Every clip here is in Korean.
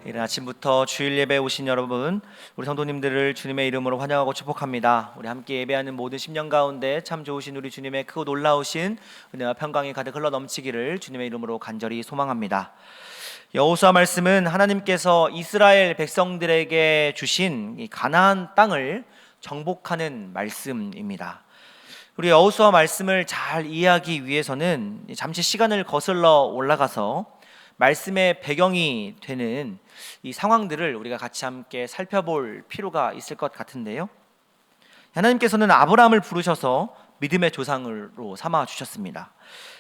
이른 아침부터 주일 예배에 오신 여러분, 우리 성도님들을 주님의 이름으로 환영하고 축복합니다. 우리 함께 예배하는 모든 심령 가운데 참 좋으신 우리 주님의 크고 놀라우신 은혜와 평강이 가득 흘러 넘치기를 주님의 이름으로 간절히 소망합니다. 여호수아 말씀은 하나님께서 이스라엘 백성들에게 주신 이 가나안 땅을 정복하는 말씀입니다. 우리 여호수아 말씀을 잘 이해하기 위해서는 잠시 시간을 거슬러 올라가서 말씀의 배경이 되는 이 상황들을 우리가 같이 함께 살펴볼 필요가 있을 것 같은데요. 하나님께서는 아브라함을 부르셔서 믿음의 조상으로 삼아 주셨습니다.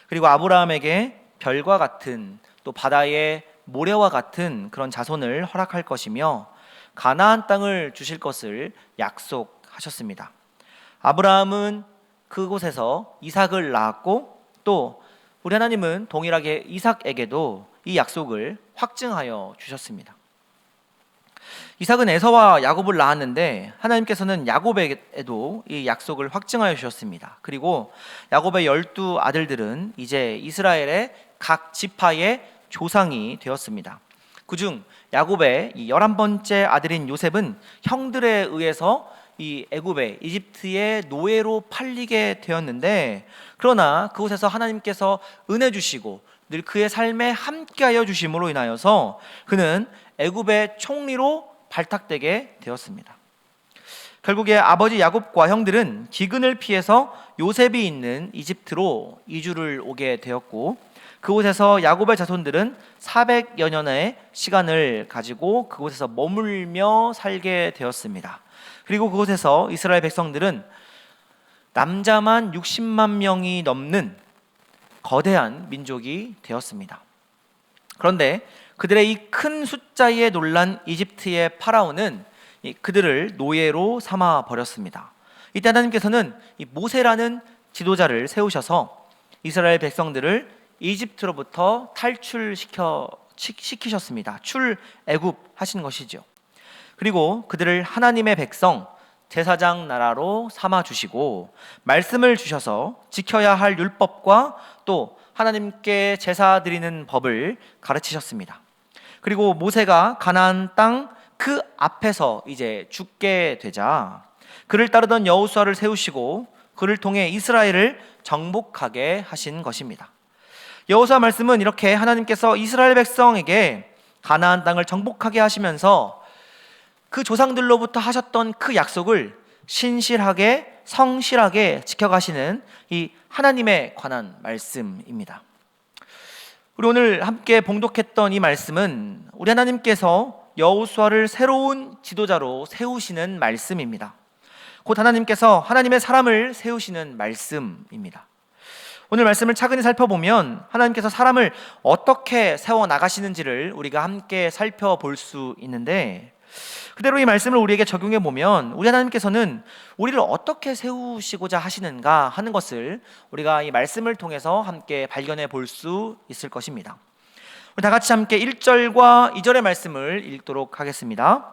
그리고 아브라함에게 별과 같은, 또 바다의 모래와 같은 그런 자손을 허락할 것이며 가나안 땅을 주실 것을 약속하셨습니다. 아브라함은 그곳에서 이삭을 낳았고, 또 우리 하나님은 동일하게 이삭에게도 이 약속을 확증하여 주셨습니다. 이삭은 에서와 야곱을 낳았는데 하나님께서는 야곱에게도 이 약속을 확증하여 주셨습니다. 그리고 야곱의 12 아들들은 이제 이스라엘의 각 지파의 조상이 되었습니다. 그중 야곱의 11번째 아들인 요셉은 형들에 의해서 이 애굽의 이집트의 노예로 팔리게 되었는데, 그러나 그곳에서 하나님께서 은혜 주시고 늘 그의 삶에 함께하여 주심으로 인하여서 그는 애굽의 총리로 발탁되게 되었습니다. 결국에 아버지 야곱과 형들은 기근을 피해서 요셉이 있는 이집트로 이주를 오게 되었고, 그곳에서 야곱의 자손들은 400여 년의 시간을 가지고 그곳에서 머물며 살게 되었습니다. 그리고 그곳에서 이스라엘 백성들은 남자만 60만 명이 넘는 거대한 민족이 되었습니다. 그런데 그들의 이 큰 숫자에 놀란 이집트의 파라오는 그들을 노예로 삼아 버렸습니다. 이때 하나님께서는 이 모세라는 지도자를 세우셔서 이스라엘 백성들을 이집트로부터 탈출시키셨습니다. 출애굽하신 것이죠. 그리고 그들을 하나님의 백성, 제사장 나라로 삼아 주시고 말씀을 주셔서 지켜야 할 율법과 또 하나님께 제사 드리는 법을 가르치셨습니다. 그리고 모세가 가나안 땅 그 앞에서 이제 죽게 되자 그를 따르던 여호수아를 세우시고 그를 통해 이스라엘을 정복하게 하신 것입니다. 여호수아 말씀은 이렇게 하나님께서 이스라엘 백성에게 가나안 땅을 정복하게 하시면서 그 조상들로부터 하셨던 그 약속을 신실하게 성실하게 지켜가시는 이 하나님에 관한 말씀입니다. 우리 오늘 함께 봉독했던 이 말씀은 우리 하나님께서 여호수아를 새로운 지도자로 세우시는 말씀입니다. 곧 하나님께서 하나님의 사람을 세우시는 말씀입니다. 오늘 말씀을 차근히 살펴보면 하나님께서 사람을 어떻게 세워나가시는지를 우리가 함께 살펴볼 수 있는데, 그대로 이 말씀을 우리에게 적용해 보면 우리 하나님께서는 우리를 어떻게 세우시고자 하시는가 하는 것을 우리가 이 말씀을 통해서 함께 발견해 볼 수 있을 것입니다. 우리 다 같이 함께 1절과 2절의 말씀을 읽도록 하겠습니다.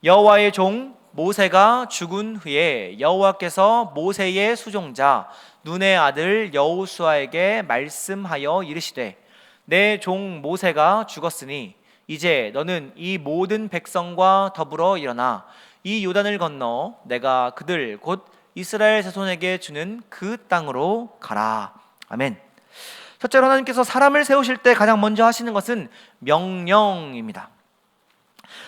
여호와의 종 모세가 죽은 후에 여호와께서 모세의 수종자 눈의 아들 여호수아에게 말씀하여 이르시되, 내 종 모세가 죽었으니 이제 너는 이 모든 백성과 더불어 일어나 이 요단을 건너 내가 그들 곧 이스라엘 자손에게 주는 그 땅으로 가라. 아멘. 첫째로 하나님께서 사람을 세우실 때 가장 먼저 하시는 것은 명령입니다.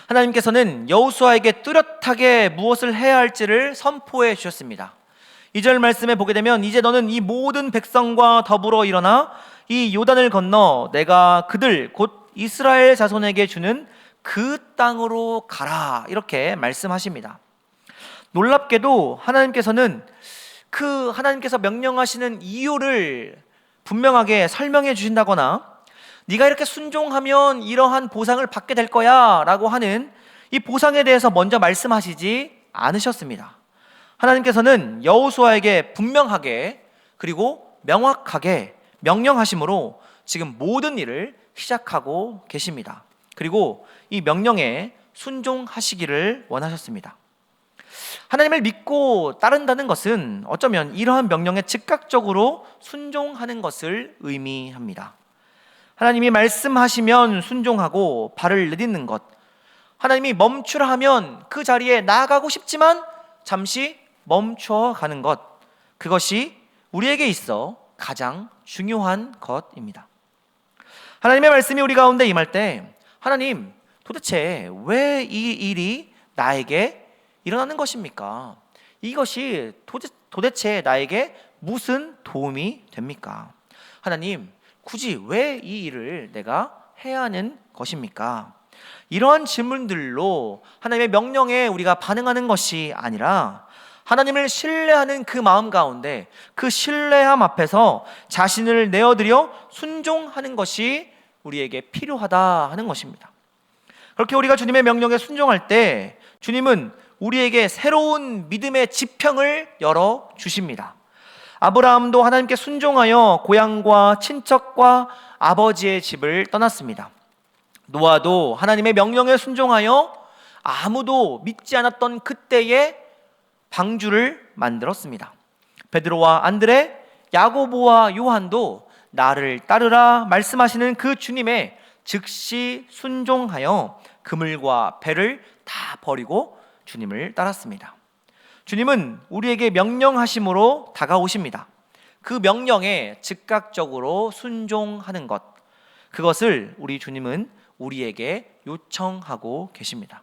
하나님께서는 여호수아에게 뚜렷하게 무엇을 해야 할지를 선포해 주셨습니다. 2절 말씀에 보게 되면 이제 너는 이 모든 백성과 더불어 일어나 이 요단을 건너 내가 그들 곧 이스라엘 자손에게 주는 그 땅으로 가라, 이렇게 말씀하십니다. 놀랍게도 하나님께서는 그 하나님께서 명령하시는 이유를 분명하게 설명해 주신다거나 네가 이렇게 순종하면 이러한 보상을 받게 될 거야 라고 하는 이 보상에 대해서 먼저 말씀하시지 않으셨습니다. 하나님께서는 여호수아에게 분명하게 그리고 명확하게 명령하심으로 지금 모든 일을 시작하고 계십니다. 그리고 이 명령에 순종하시기를 원하셨습니다. 하나님을 믿고 따른다는 것은 어쩌면 이러한 명령에 즉각적으로 순종하는 것을 의미합니다. 하나님이 말씀하시면 순종하고 발을 내딛는 것, 하나님이 멈추라 하면 그 자리에 나아가고 싶지만 잠시 멈춰가는 것, 그것이 우리에게 있어 가장 중요한 것입니다. 하나님의 말씀이 우리 가운데 임할 때 하나님, 도대체 왜 이 일이 나에게 일어나는 것입니까? 이것이 도대체 나에게 무슨 도움이 됩니까? 하나님, 굳이 왜 이 일을 내가 해야 하는 것입니까? 이러한 질문들로 하나님의 명령에 우리가 반응하는 것이 아니라 하나님을 신뢰하는 그 마음 가운데 그 신뢰함 앞에서 자신을 내어드려 순종하는 것이 우리에게 필요하다 하는 것입니다. 그렇게 우리가 주님의 명령에 순종할 때 주님은 우리에게 새로운 믿음의 지평을 열어주십니다. 아브라함도 하나님께 순종하여 고향과 친척과 아버지의 집을 떠났습니다. 노아도 하나님의 명령에 순종하여 아무도 믿지 않았던 그때에 방주를 만들었습니다. 베드로와 안드레, 야고보와 요한도 나를 따르라 말씀하시는 그 주님의 즉시 순종하여 그물과 배를 다 버리고 주님을 따랐습니다. 주님은 우리에게 명령하심으로 다가오십니다. 그 명령에 즉각적으로 순종하는 것, 그것을 우리 주님은 우리에게 요청하고 계십니다.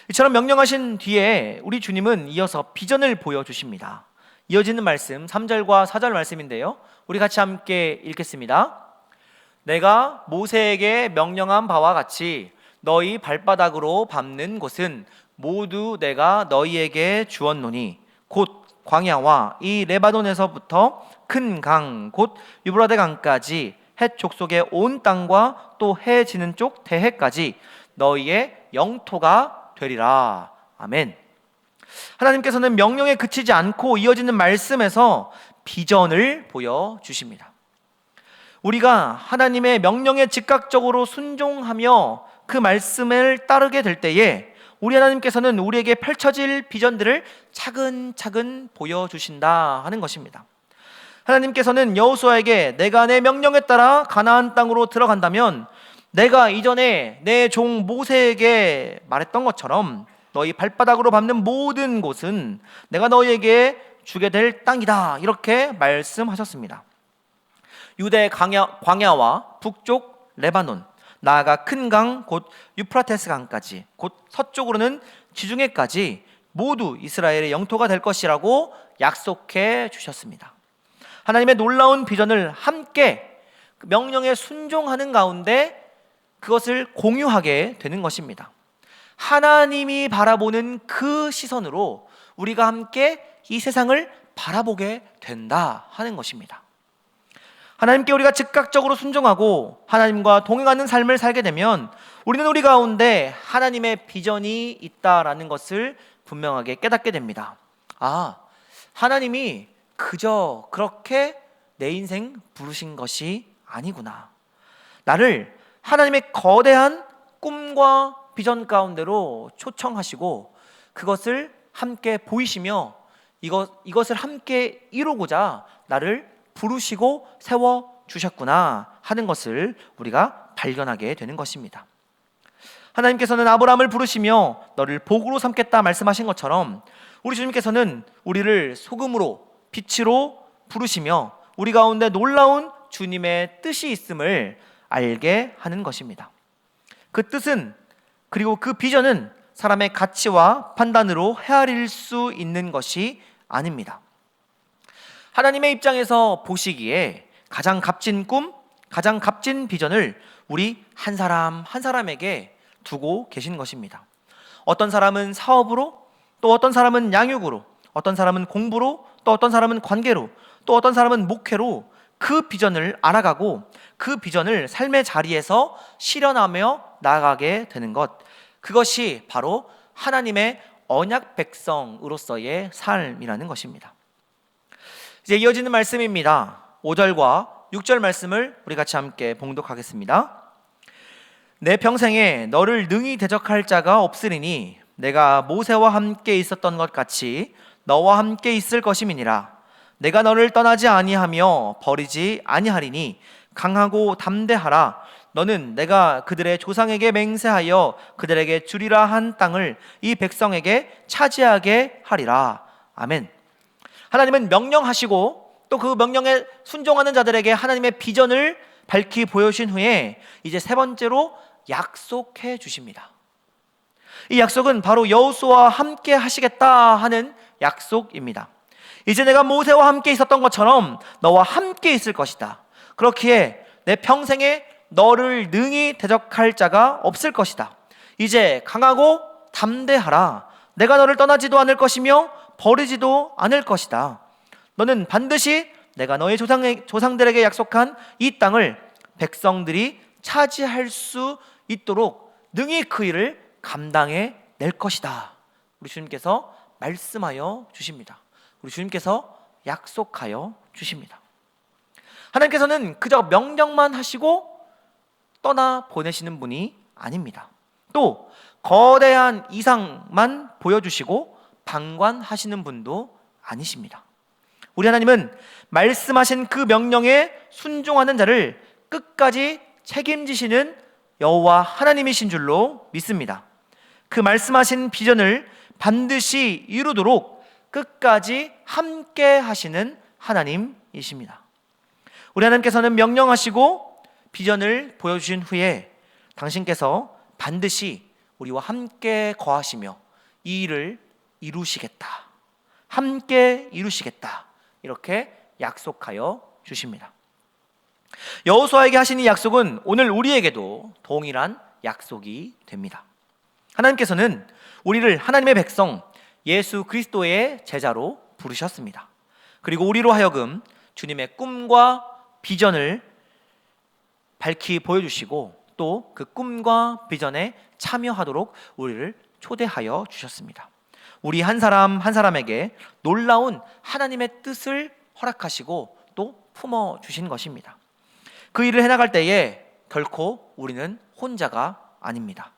이처럼 명령하신 뒤에 우리 주님은 이어서 비전을 보여주십니다. 이어지는 말씀 3절과 4절 말씀인데요, 우리 같이 함께 읽겠습니다. 내가 모세에게 명령한 바와 같이 너희 발바닥으로 밟는 곳은 모두 내가 너희에게 주었노니 곧 광야와 이 레바논에서부터 큰 강 곧 유브라데 강까지 헷 족속의 온 땅과 또 해 지는 쪽 대해까지 너희의 영토가 되리라. 아멘. 하나님께서는 명령에 그치지 않고 이어지는 말씀에서 비전을 보여주십니다. 우리가 하나님의 명령에 즉각적으로 순종하며 그 말씀을 따르게 될 때에 우리 하나님께서는 우리에게 펼쳐질 비전들을 차근차근 보여주신다 하는 것입니다. 하나님께서는 여호수아에게 내가 내 명령에 따라 가나안 땅으로 들어간다면 내가 이전에 내 종 모세에게 말했던 것처럼 너희 발바닥으로 밟는 모든 곳은 내가 너희에게 주게 될 땅이다, 이렇게 말씀하셨습니다. 유대 광야와 북쪽 레바논, 나아가 큰 강 곧 유프라테스 강까지, 곧 서쪽으로는 지중해까지 모두 이스라엘의 영토가 될 것이라고 약속해 주셨습니다. 하나님의 놀라운 비전을 함께 명령에 순종하는 가운데 그것을 공유하게 되는 것입니다. 하나님이 바라보는 그 시선으로 우리가 함께 이 세상을 바라보게 된다 하는 것입니다. 하나님께 우리가 즉각적으로 순종하고 하나님과 동행하는 삶을 살게 되면 우리는 우리 가운데 하나님의 비전이 있다라는 것을 분명하게 깨닫게 됩니다. 아, 하나님이 그저 그렇게 내 인생 부르신 것이 아니구나. 나를 하나님의 거대한 꿈과 비전 가운데로 초청하시고 그것을 함께 보이시며 이것을 함께 이루고자 나를 부르시고 세워주셨구나 하는 것을 우리가 발견하게 되는 것입니다. 하나님께서는 아브라함을 부르시며 너를 복으로 삼겠다 말씀하신 것처럼 우리 주님께서는 우리를 소금으로 빛으로 부르시며 우리 가운데 놀라운 주님의 뜻이 있음을 알게 하는 것입니다. 그 뜻은, 그리고 그 비전은 사람의 가치와 판단으로 헤아릴 수 있는 것이 아닙니다. 하나님의 입장에서 보시기에 가장 값진 꿈, 가장 값진 비전을 우리 한 사람 한 사람에게 두고 계신 것입니다. 어떤 사람은 사업으로, 또 어떤 사람은 양육으로, 어떤 사람은 공부로, 또 어떤 사람은 관계로, 또 어떤 사람은 목회로 그 비전을 알아가고 그 비전을 삶의 자리에서 실현하며 나아가게 되는 것, 그것이 바로 하나님의 언약 백성으로서의 삶이라는 것입니다. 이제 이어지는 말씀입니다. 5절과 6절 말씀을 우리 같이 함께 봉독하겠습니다. 내 평생에 너를 능히 대적할 자가 없으리니 내가 모세와 함께 있었던 것 같이 너와 함께 있을 것임이니라. 내가 너를 떠나지 아니하며 버리지 아니하리니 강하고 담대하라. 너는 내가 그들의 조상에게 맹세하여 그들에게 주리라 한 땅을 이 백성에게 차지하게 하리라. 아멘. 하나님은 명령하시고 또 그 명령에 순종하는 자들에게 하나님의 비전을 밝히 보여주신 후에 이제 세 번째로 약속해 주십니다. 이 약속은 바로 여호수아와 함께 하시겠다 하는 약속입니다. 이제 내가 모세와 함께 있었던 것처럼 너와 함께 있을 것이다. 그렇기에 내 평생에 너를 능히 대적할 자가 없을 것이다. 이제 강하고 담대하라. 내가 너를 떠나지도 않을 것이며 버리지도 않을 것이다. 너는 반드시 내가 너의 조상들에게 약속한 이 땅을 백성들이 차지할 수 있도록 능히 그 일을 감당해 낼 것이다. 우리 주님께서 말씀하여 주십니다. 우리 주님께서 약속하여 주십니다. 하나님께서는 그저 명령만 하시고 떠나 보내시는 분이 아닙니다. 또 거대한 이상만 보여주시고 방관하시는 분도 아니십니다. 우리 하나님은 말씀하신 그 명령에 순종하는 자를 끝까지 책임지시는 여호와 하나님이신 줄로 믿습니다. 그 말씀하신 비전을 반드시 이루도록 끝까지 함께 하시는 하나님이십니다. 우리 하나님께서는 명령하시고 비전을 보여주신 후에 당신께서 반드시 우리와 함께 거하시며 이 일을 이루시겠다, 함께 이루시겠다, 이렇게 약속하여 주십니다. 여호수아에게 하신 이 약속은 오늘 우리에게도 동일한 약속이 됩니다. 하나님께서는 우리를 하나님의 백성 예수 그리스도의 제자로 부르셨습니다. 그리고 우리로 하여금 주님의 꿈과 비전을 밝히 보여주시고 또 그 꿈과 비전에 참여하도록 우리를 초대하여 주셨습니다. 우리 한 사람 한 사람에게 놀라운 하나님의 뜻을 허락하시고 또 품어주신 것입니다. 그 일을 해나갈 때에 결코 우리는 혼자가 아닙니다.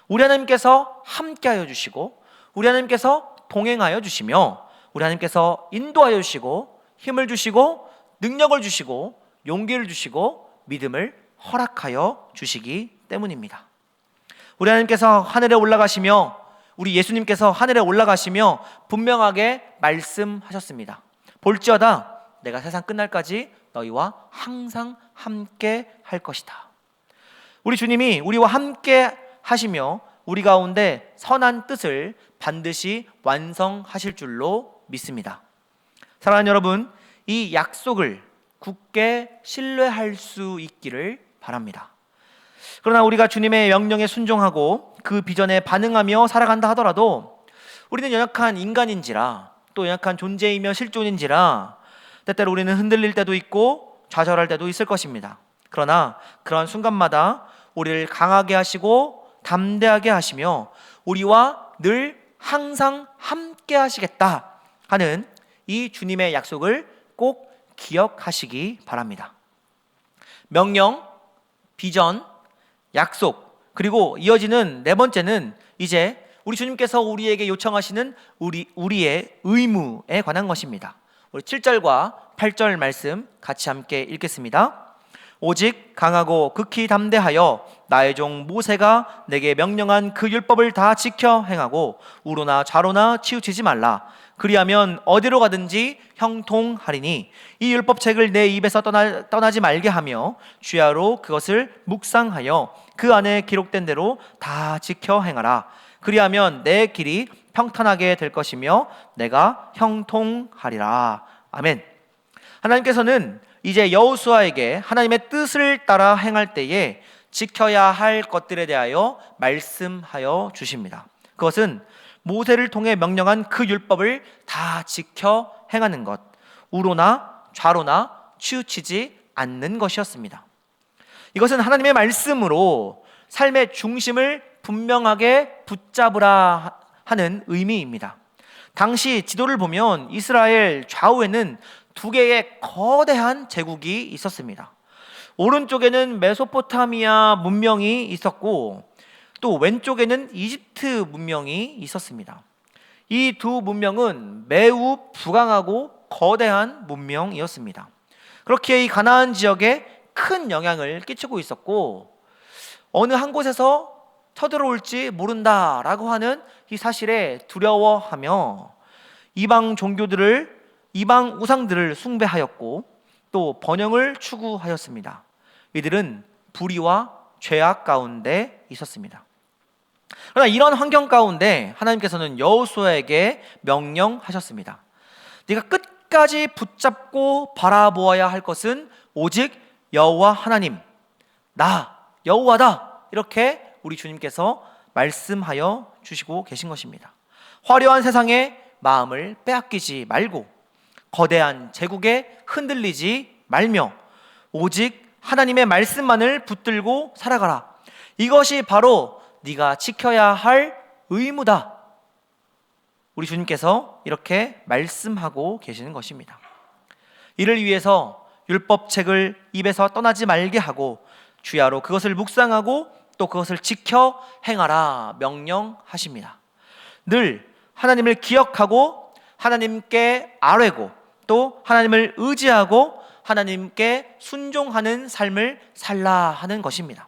우리 하나님께서 함께하여 주시고 우리 하나님께서 동행하여 주시며 우리 하나님께서 인도하여 주시고 힘을 주시고 능력을 주시고 용기를 주시고 믿음을 허락하여 주시기 때문입니다. 우리 하나님께서 하늘에 올라가시며 우리 예수님께서 하늘에 올라가시며 분명하게 말씀하셨습니다. 볼지어다 내가 세상 끝날까지 너희와 항상 함께 할 것이다. 우리 주님이 우리와 함께 하시며 우리 가운데 선한 뜻을 반드시 완성하실 줄로 믿습니다. 사랑하는 여러분, 이 약속을 굳게 신뢰할 수 있기를 바랍니다. 그러나 우리가 주님의 명령에 순종하고 그 비전에 반응하며 살아간다 하더라도 우리는 연약한 인간인지라 또 연약한 존재이며 실존인지라 때때로 우리는 흔들릴 때도 있고 좌절할 때도 있을 것입니다. 그러나 그러한 순간마다 우리를 강하게 하시고 담대하게 하시며 우리와 늘 항상 함께 하시겠다 하는 이 주님의 약속을 꼭 기억하시기 바랍니다. 명령, 비전, 약속, 그리고 이어지는 네 번째는 이제 우리 주님께서 우리에게 요청하시는 우리의 의무에 관한 것입니다. 우리 7절과 8절 말씀 같이 함께 읽겠습니다. 오직 강하고 극히 담대하여 나의 종 모세가 내게 명령한 그 율법을 다 지켜 행하고 우로나 좌로나 치우치지 말라. 그리하면 어디로 가든지 형통하리니 이 율법책을 내 입에서 떠나지 말게 하며 주야로 그것을 묵상하여 그 안에 기록된 대로 다 지켜 행하라. 그리하면 내 길이 평탄하게 될 것이며 내가 형통하리라. 아멘. 하나님께서는 이제 여호수아에게 하나님의 뜻을 따라 행할 때에 지켜야 할 것들에 대하여 말씀하여 주십니다. 그것은 모세를 통해 명령한 그 율법을 다 지켜 행하는 것, 우로나 좌로나 치우치지 않는 것이었습니다. 이것은 하나님의 말씀으로 삶의 중심을 분명하게 붙잡으라 하는 의미입니다. 당시 지도를 보면 이스라엘 좌우에는 두 개의 거대한 제국이 있었습니다. 오른쪽에는 메소포타미아 문명이 있었고 또 왼쪽에는 이집트 문명이 있었습니다. 이 두 문명은 매우 부강하고 거대한 문명이었습니다. 그렇기에 이 가나안 지역에 큰 영향을 끼치고 있었고, 어느 한 곳에서 쳐들어올지 모른다라고 하는 이 사실에 두려워하며 이방 종교들을, 이방 우상들을 숭배하였고 또 번영을 추구하였습니다. 이들은 불의와 죄악 가운데 있었습니다. 그러나 이런 환경 가운데 하나님께서는 여호수아에게 명령하셨습니다. 네가 끝까지 붙잡고 바라보아야 할 것은 오직 여호와 하나님, 나 여호와다, 이렇게 우리 주님께서 말씀하여 주시고 계신 것입니다. 화려한 세상에 마음을 빼앗기지 말고 거대한 제국에 흔들리지 말며 오직 하나님의 말씀만을 붙들고 살아가라. 이것이 바로 네가 지켜야 할 의무다. 우리 주님께서 이렇게 말씀하고 계시는 것입니다. 이를 위해서 율법책을 입에서 떠나지 말게 하고 주야로 그것을 묵상하고 또 그것을 지켜 행하라 명령하십니다. 늘 하나님을 기억하고 하나님께 아뢰고 또 하나님을 의지하고 하나님께 순종하는 삶을 살라 하는 것입니다.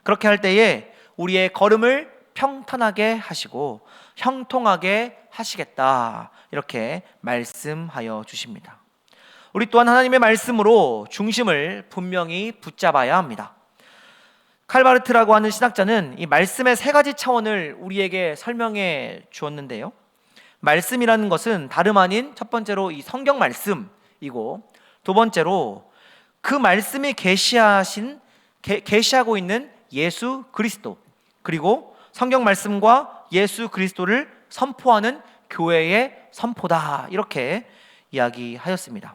그렇게 할 때에 우리의 걸음을 평탄하게 하시고 형통하게 하시겠다, 이렇게 말씀하여 주십니다. 우리 또한 하나님의 말씀으로 중심을 분명히 붙잡아야 합니다. 칼바르트라고 하는 신학자는 이 말씀의 세 가지 차원을 우리에게 설명해 주었는데요, 말씀이라는 것은 다름 아닌 첫 번째로 이 성경 말씀이고, 두 번째로 그 말씀이 계시하고 있는 예수 그리스도, 그리고 성경 말씀과 예수 그리스도를 선포하는 교회의 선포다, 이렇게 이야기하였습니다.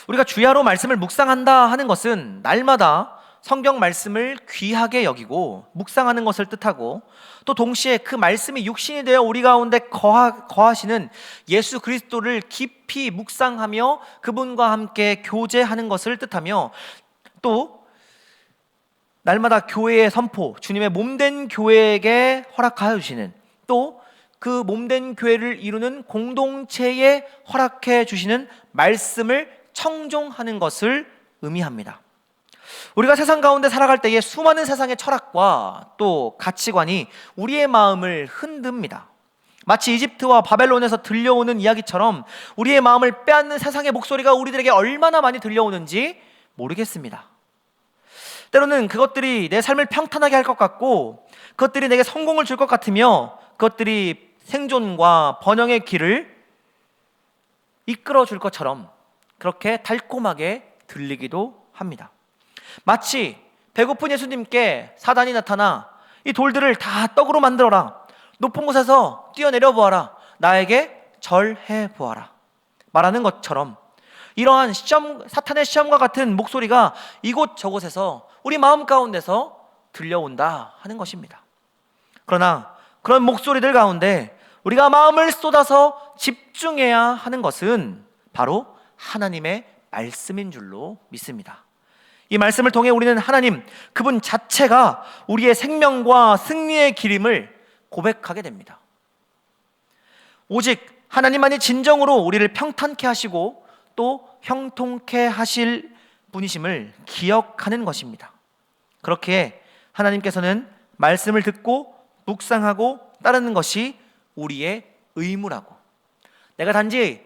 우리가 주야로 말씀을 묵상한다 하는 것은 날마다 성경 말씀을 귀하게 여기고 묵상하는 것을 뜻하고, 또 동시에 그 말씀이 육신이 되어 우리 가운데 거하시는 예수 그리스도를 깊이 묵상하며 그분과 함께 교제하는 것을 뜻하며, 또 날마다 교회의 선포, 주님의 몸된 교회에게 허락하여 주시는, 또 그 몸된 교회를 이루는 공동체에 허락해 주시는 말씀을 청종하는 것을 의미합니다. 우리가 세상 가운데 살아갈 때에 수많은 세상의 철학과 또 가치관이 우리의 마음을 흔듭니다. 마치 이집트와 바벨론에서 들려오는 이야기처럼 우리의 마음을 빼앗는 세상의 목소리가 우리들에게 얼마나 많이 들려오는지 모르겠습니다. 때로는 그것들이 내 삶을 평탄하게 할 것 같고, 그것들이 내게 성공을 줄 것 같으며, 그것들이 생존과 번영의 길을 이끌어 줄 것처럼 그렇게 달콤하게 들리기도 합니다. 마치 배고픈 예수님께 사단이 나타나 이 돌들을 다 떡으로 만들어라, 높은 곳에서 뛰어내려 보아라, 나에게 절해 보아라 말하는 것처럼, 이러한 사탄의 시험과 같은 목소리가 이곳저곳에서 우리 마음 가운데서 들려온다 하는 것입니다. 그러나 그런 목소리들 가운데 우리가 마음을 쏟아서 집중해야 하는 것은 바로 하나님의 말씀인 줄로 믿습니다. 이 말씀을 통해 우리는 하나님, 그분 자체가 우리의 생명과 승리의 길임을 고백하게 됩니다. 오직 하나님만이 진정으로 우리를 평탄케 하시고 또 형통케 하실 분이심을 기억하는 것입니다. 그렇게 하나님께서는 말씀을 듣고 묵상하고 따르는 것이 우리의 의무라고, 내가 단지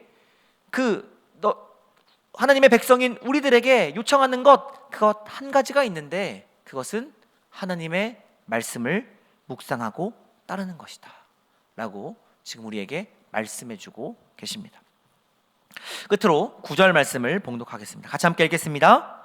하나님의 백성인 우리들에게 요청하는 그것 한 가지가 있는데, 그것은 하나님의 말씀을 묵상하고 따르는 것이다 라고 지금 우리에게 말씀해주고 계십니다. 끝으로 9절 말씀을 봉독하겠습니다. 같이 함께 읽겠습니다.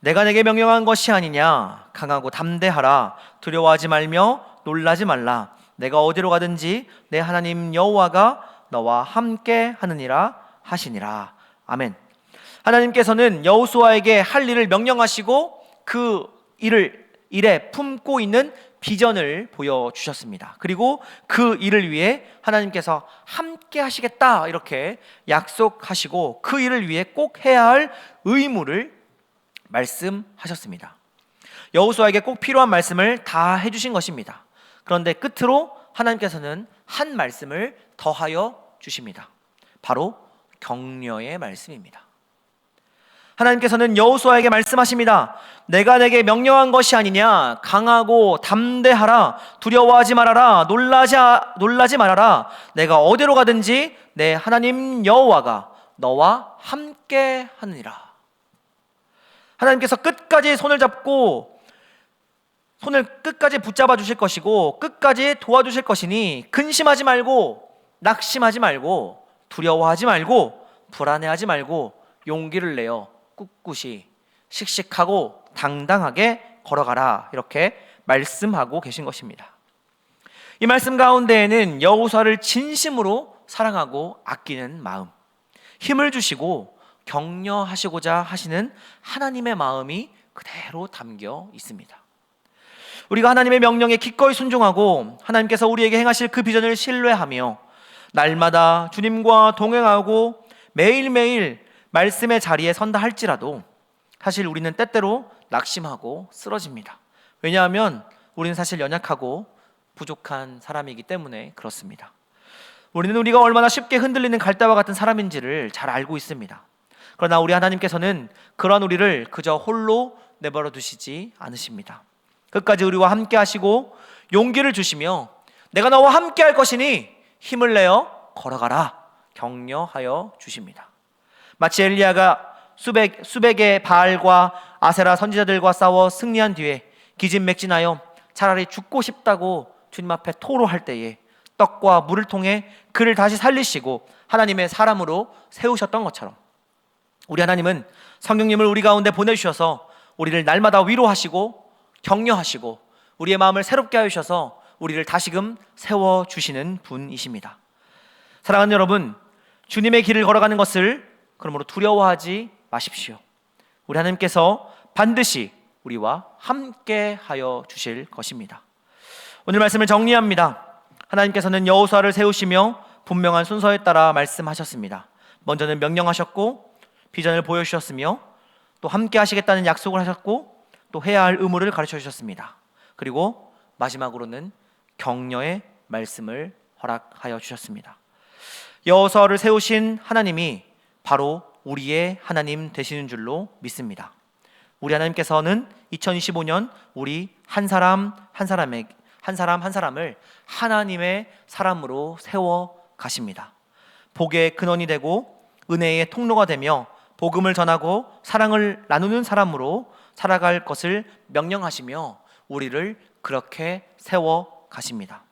내가 내게 명령한 것이 아니냐, 강하고 담대하라, 두려워하지 말며 놀라지 말라, 내가 어디로 가든지 내 하나님 여호와가 너와 함께 하느니라 하시니라. 아멘. 하나님께서는 여호수아에게 할 일을 명령하시고 그 일에 품고 있는 비전을 보여주셨습니다. 그리고 그 일을 위해 하나님께서 함께 하시겠다, 이렇게 약속하시고 그 일을 위해 꼭 해야 할 의무를 말씀하셨습니다. 여호수아에게 꼭 필요한 말씀을 다 해주신 것입니다. 그런데 끝으로 하나님께서는 한 말씀을 더하여 주십니다. 바로 격려의 말씀입니다. 하나님께서는 여호수아에게 말씀하십니다. 내가 내게 명령한 것이 아니냐? 강하고 담대하라. 두려워하지 말아라. 놀라지 말아라. 내가 어디로 가든지 내 하나님 여호와가 너와 함께 하느니라. 하나님께서 끝까지 손을 잡고 손을 끝까지 붙잡아 주실 것이고 끝까지 도와주실 것이니 근심하지 말고 낙심하지 말고 두려워하지 말고 불안해하지 말고 용기를 내어 꿋꿋이 씩씩하고 당당하게 걸어가라. 이렇게 말씀하고 계신 것입니다. 이 말씀 가운데에는 여호수아를 진심으로 사랑하고 아끼는 마음, 힘을 주시고 격려하시고자 하시는 하나님의 마음이 그대로 담겨 있습니다. 우리가 하나님의 명령에 기꺼이 순종하고 하나님께서 우리에게 행하실 그 비전을 신뢰하며 날마다 주님과 동행하고 매일매일 말씀의 자리에 선다 할지라도 사실 우리는 때때로 낙심하고 쓰러집니다. 왜냐하면 우리는 사실 연약하고 부족한 사람이기 때문에 그렇습니다. 우리는 우리가 얼마나 쉽게 흔들리는 갈대와 같은 사람인지를 잘 알고 있습니다. 그러나 우리 하나님께서는 그러한 우리를 그저 홀로 내버려 두시지 않으십니다. 끝까지 우리와 함께 하시고 용기를 주시며 내가 너와 함께 할 것이니 힘을 내어 걸어가라 격려하여 주십니다. 마치 엘리야가 수백의 바알과 아세라 선지자들과 싸워 승리한 뒤에 기진맥진하여 차라리 죽고 싶다고 주님 앞에 토로할 때에 떡과 물을 통해 그를 다시 살리시고 하나님의 사람으로 세우셨던 것처럼 우리 하나님은 성령님을 우리 가운데 보내주셔서 우리를 날마다 위로하시고 격려하시고 우리의 마음을 새롭게 하셔서 우리를 다시금 세워주시는 분이십니다. 사랑하는 여러분, 주님의 길을 걸어가는 것을 그러므로 두려워하지 마십시오. 우리 하나님께서 반드시 우리와 함께 하여 주실 것입니다. 오늘 말씀을 정리합니다. 하나님께서는 여호수아를 세우시며 분명한 순서에 따라 말씀하셨습니다. 먼저는 명령하셨고 비전을 보여주셨으며 또 함께 하시겠다는 약속을 하셨고 또 해야 할 의무를 가르쳐 주셨습니다. 그리고 마지막으로는 격려의 말씀을 허락하여 주셨습니다. 여호수아를 세우신 하나님이 바로 우리의 하나님 되시는 줄로 믿습니다. 우리 하나님께서는 2025년 우리 한 사람 한 사람을 하나님의 사람으로 세워 가십니다. 복의 근원이 되고 은혜의 통로가 되며 복음을 전하고 사랑을 나누는 사람으로 살아갈 것을 명령하시며 우리를 그렇게 세워 가십니다.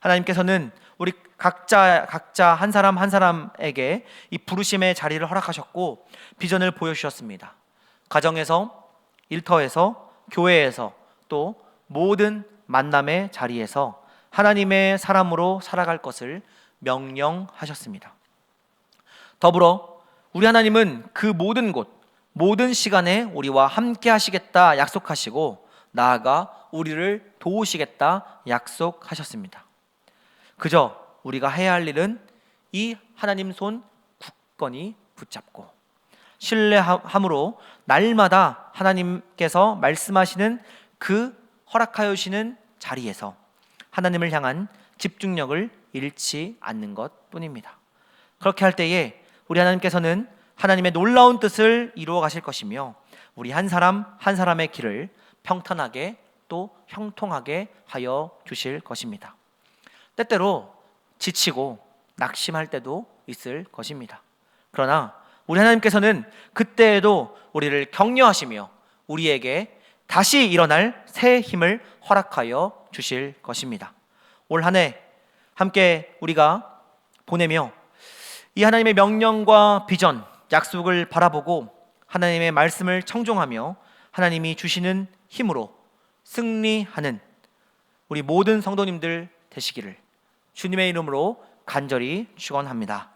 하나님께서는 우리 각자 한 사람 한 사람에게 이 부르심의 자리를 허락하셨고 비전을 보여주셨습니다. 가정에서, 일터에서, 교회에서 또 모든 만남의 자리에서 하나님의 사람으로 살아갈 것을 명령하셨습니다. 더불어 우리 하나님은 그 모든 곳, 모든 시간에 우리와 함께 하시겠다 약속하시고 나아가 우리를 도우시겠다 약속하셨습니다. 그저 우리가 해야 할 일은 이 하나님 손 굳건히 붙잡고 신뢰함으로 날마다 하나님께서 말씀하시는 그 허락하여 주시는 자리에서 하나님을 향한 집중력을 잃지 않는 것 뿐입니다. 그렇게 할 때에 우리 하나님께서는 하나님의 놀라운 뜻을 이루어 가실 것이며 우리 한 사람 한 사람의 길을 평탄하게 또 형통하게 하여 주실 것입니다. 때때로 지치고 낙심할 때도 있을 것입니다. 그러나 우리 하나님께서는 그때에도 우리를 격려하시며 우리에게 다시 일어날 새 힘을 허락하여 주실 것입니다. 올 한 해 함께 우리가 보내며 이 하나님의 명령과 비전, 약속을 바라보고 하나님의 말씀을 청종하며 하나님이 주시는 힘으로 승리하는 우리 모든 성도님들 되시기를 주님의 이름으로 간절히 축원합니다.